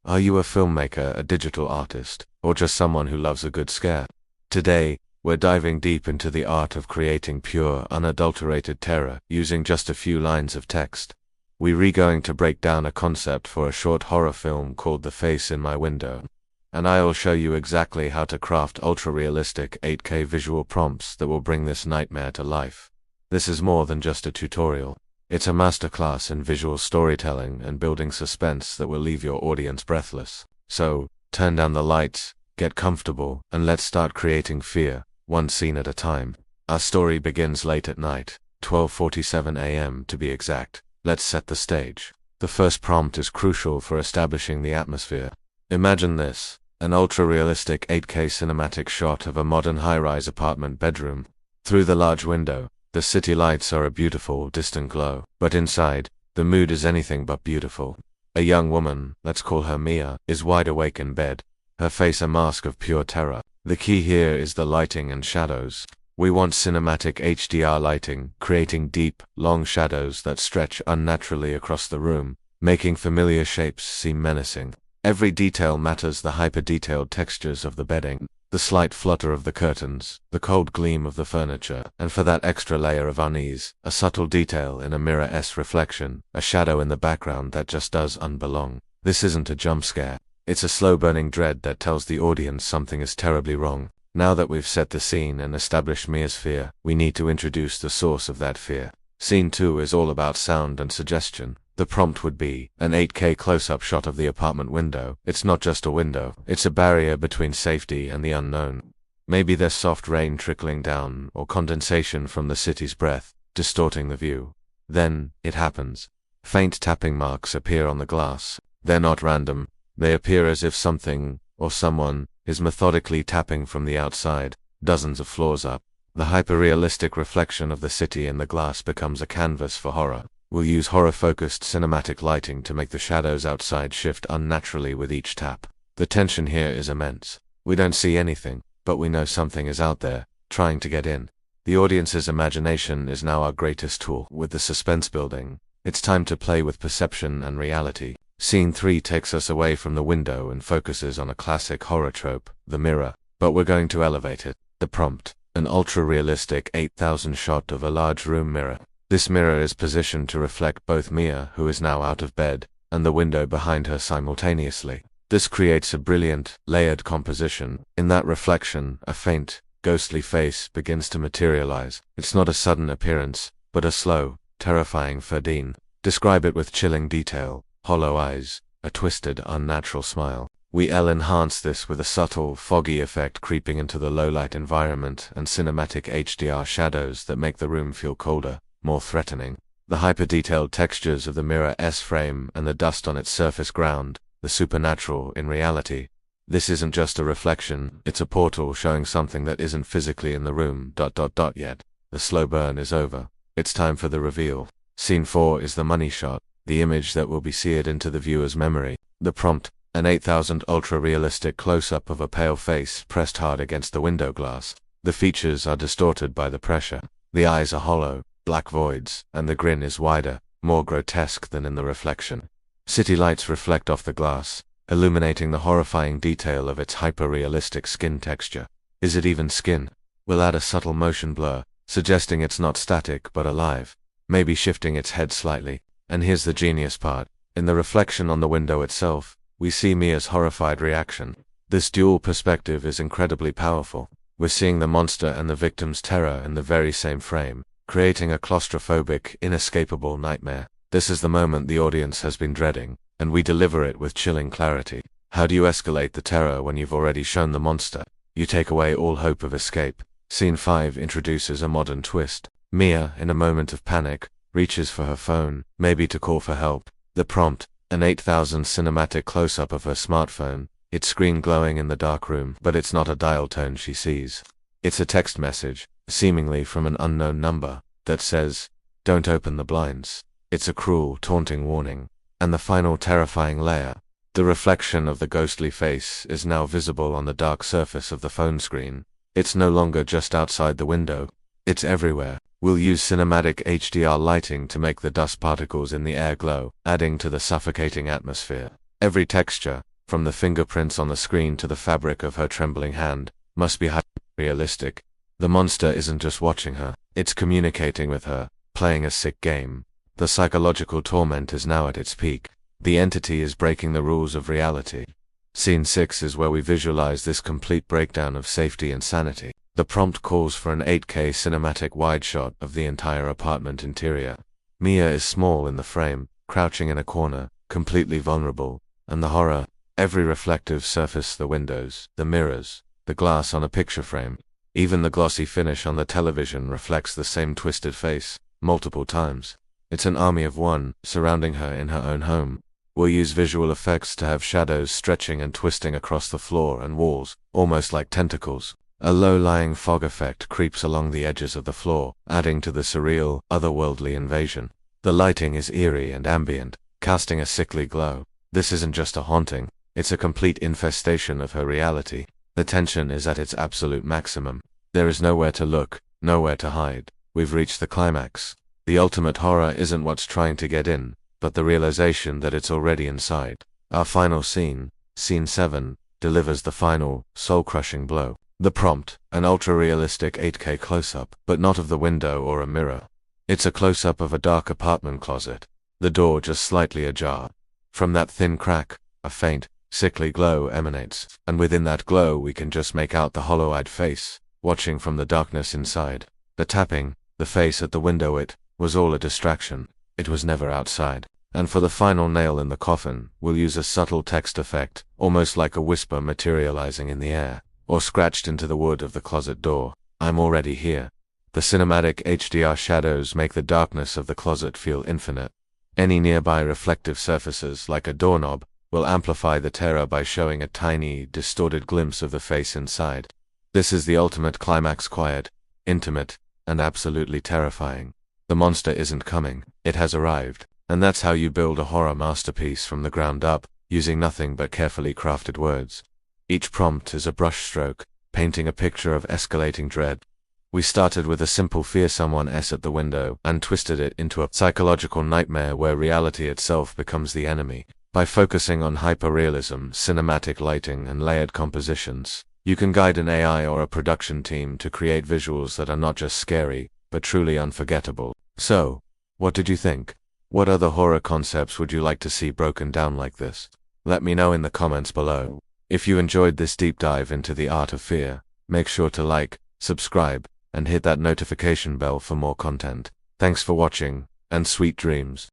Are you a filmmaker, a digital artist, or just someone who loves a good scare? Today, we're diving deep into the art of creating pure, unadulterated terror using just a few lines of text. We're going to break down a concept for a short horror film called The Face in My Window. And I'll show you exactly how to craft ultra-realistic 8K visual prompts that will bring this nightmare to life. This is more than just a tutorial. It's a masterclass in visual storytelling and building suspense that will leave your audience breathless. So, turn down the lights, get comfortable, and let's start creating fear, one scene at a time. Our story begins late at night, 12:47 a.m. to be exact. Let's set the stage. The first prompt is crucial for establishing the atmosphere. Imagine this, an ultra-realistic 8K cinematic shot of a modern high-rise apartment bedroom. Through the large window, the city lights are a beautiful, distant glow, but inside, the mood is anything but beautiful. A young woman, let's call her Mia, is wide awake in bed, her face a mask of pure terror. The key here is the lighting and shadows. We want cinematic HDR lighting, creating deep, long shadows that stretch unnaturally across the room, making familiar shapes seem menacing. Every detail matters: the hyper-detailed textures of the bedding, the slight flutter of the curtains, the cold gleam of the furniture, and for that extra layer of unease, a subtle detail in a mirror-esque reflection, a shadow in the background that just does unbelong. This isn't a jump scare. It's a slow-burning dread that tells the audience something is terribly wrong. Now that we've set the scene and established Mia's fear, we need to introduce the source of that fear. Scene 2 is all about sound and suggestion. The prompt would be an 8K close-up shot of the apartment window. It's not just a window, it's a barrier between safety and the unknown. Maybe there's soft rain trickling down, or condensation from the city's breath, distorting the view. Then, it happens. Faint tapping marks appear on the glass. They're not random. They appear as if something, or someone, is methodically tapping from the outside, dozens of floors up. The hyper-realistic reflection of the city in the glass becomes a canvas for horror. We'll use horror-focused cinematic lighting to make the shadows outside shift unnaturally with each tap. The tension here is immense. We don't see anything, but we know something is out there, trying to get in. The audience's imagination is now our greatest tool. With the suspense building, it's time to play with perception and reality. Scene 3 takes us away from the window and focuses on a classic horror trope, the mirror, but we're going to elevate it. The prompt, an ultra-realistic 8,000 shot of a large room mirror. This mirror is positioned to reflect both Mia, who is now out of bed, and the window behind her simultaneously. This creates a brilliant, layered composition. In that reflection, a faint, ghostly face begins to materialize. It's not a sudden appearance, but a slow, terrifying Ferdinand. Describe it with chilling detail. Hollow eyes, a twisted, unnatural smile. We'll enhance this with a subtle, foggy effect creeping into the low-light environment and cinematic HDR shadows that make the room feel colder, more threatening. The hyper-detailed textures of the mirror-esque frame and the dust on its surface ground, the supernatural in reality. This isn't just a reflection, it's a portal showing something that isn't physically in the room. Yet. The slow burn is over. It's time for the reveal. Scene 4 is the money shot, the image that will be seared into the viewer's memory. The prompt, an 8,000 ultra-realistic close-up of a pale face pressed hard against the window glass. The features are distorted by the pressure. The eyes are hollow, black voids, and the grin is wider, more grotesque than in the reflection. City lights reflect off the glass, illuminating the horrifying detail of its hyper-realistic skin texture. Is it even skin? We'll add a subtle motion blur, suggesting it's not static but alive, maybe shifting its head slightly. And here's the genius part. In the reflection on the window itself, we see Mia's horrified reaction. This dual perspective is incredibly powerful. We're seeing the monster and the victim's terror in the very same frame, creating a claustrophobic, inescapable nightmare. This is the moment the audience has been dreading, and we deliver it with chilling clarity. How do you escalate the terror when you've already shown the monster? You take away all hope of escape. Scene 5 introduces a modern twist. Mia, in a moment of panic, reaches for her phone, maybe to call for help. The prompt, an 8,000 cinematic close-up of her smartphone, its screen glowing in the dark room, but it's not a dial tone she sees. It's a text message, seemingly from an unknown number, that says, "Don't open the blinds." It's a cruel, taunting warning. And the final terrifying layer, the reflection of the ghostly face, is now visible on the dark surface of the phone screen. It's no longer just outside the window. It's everywhere. We'll use cinematic HDR lighting to make the dust particles in the air glow, adding to the suffocating atmosphere. Every texture, from the fingerprints on the screen to the fabric of her trembling hand, must be highly realistic. The monster isn't just watching her, it's communicating with her, playing a sick game. The psychological torment is now at its peak. The entity is breaking the rules of reality. Scene 6 is where we visualize this complete breakdown of safety and sanity. The prompt calls for an 8K cinematic wide shot of the entire apartment interior. Mia is small in the frame, crouching in a corner, completely vulnerable, and the horror, every reflective surface, the windows, the mirrors, the glass on a picture frame, even the glossy finish on the television reflects the same twisted face, multiple times. It's an army of one, surrounding her in her own home. We'll use visual effects to have shadows stretching and twisting across the floor and walls, almost like tentacles. A low-lying fog effect creeps along the edges of the floor, adding to the surreal, otherworldly invasion. The lighting is eerie and ambient, casting a sickly glow. This isn't just a haunting, it's a complete infestation of her reality. The tension is at its absolute maximum. There is nowhere to look, nowhere to hide. We've reached the climax. The ultimate horror isn't what's trying to get in, but the realization that it's already inside. Our final scene, Scene 7, delivers the final, soul-crushing blow. The prompt, an ultra-realistic 8K close-up, but not of the window or a mirror. It's a close-up of a dark apartment closet, the door just slightly ajar. From that thin crack, a faint, sickly glow emanates, and within that glow we can just make out the hollow-eyed face, watching from the darkness inside. The tapping, the face at the window, it was all a distraction. It was never outside. And for the final nail in the coffin, we'll use a subtle text effect, almost like a whisper materializing in the air, or scratched into the wood of the closet door. I'm already here. The cinematic HDR shadows make the darkness of the closet feel infinite. Any nearby reflective surfaces, like a doorknob, will amplify the terror by showing a tiny, distorted glimpse of the face inside. This is the ultimate climax, quiet, intimate, and absolutely terrifying. The monster isn't coming, it has arrived. And that's how you build a horror masterpiece from the ground up, using nothing but carefully crafted words. Each prompt is a brushstroke, painting a picture of escalating dread. We started with a simple fear someone is at the window, and twisted it into a psychological nightmare where reality itself becomes the enemy. By focusing on hyperrealism, cinematic lighting, and layered compositions, you can guide an AI or a production team to create visuals that are not just scary, but truly unforgettable. So, what did you think? What other horror concepts would you like to see broken down like this? Let me know in the comments below. If you enjoyed this deep dive into the art of fear, make sure to like, subscribe, and hit that notification bell for more content. Thanks for watching, and sweet dreams.